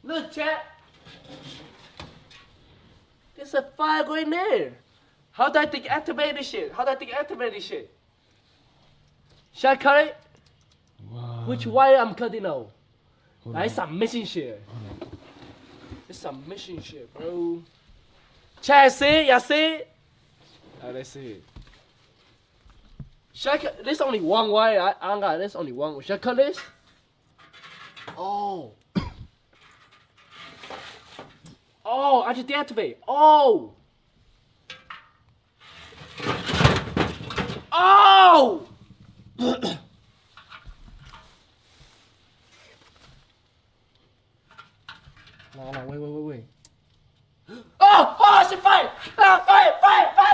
Look, chat. There's a fire going there. How do I think activate this shit? How do I think activate this shit? Should I cut it? Wow. Which wire I'm cutting now? Hold That's on. some mission shit. It's some mission shit, bro. Chat, see it? Y'all see it? Alright, let's see it. Should I cut? There's only one wire. I got. There's only one. Should I cut this? Oh. Oh, I just deactivate. Oh. Oh. No, wait.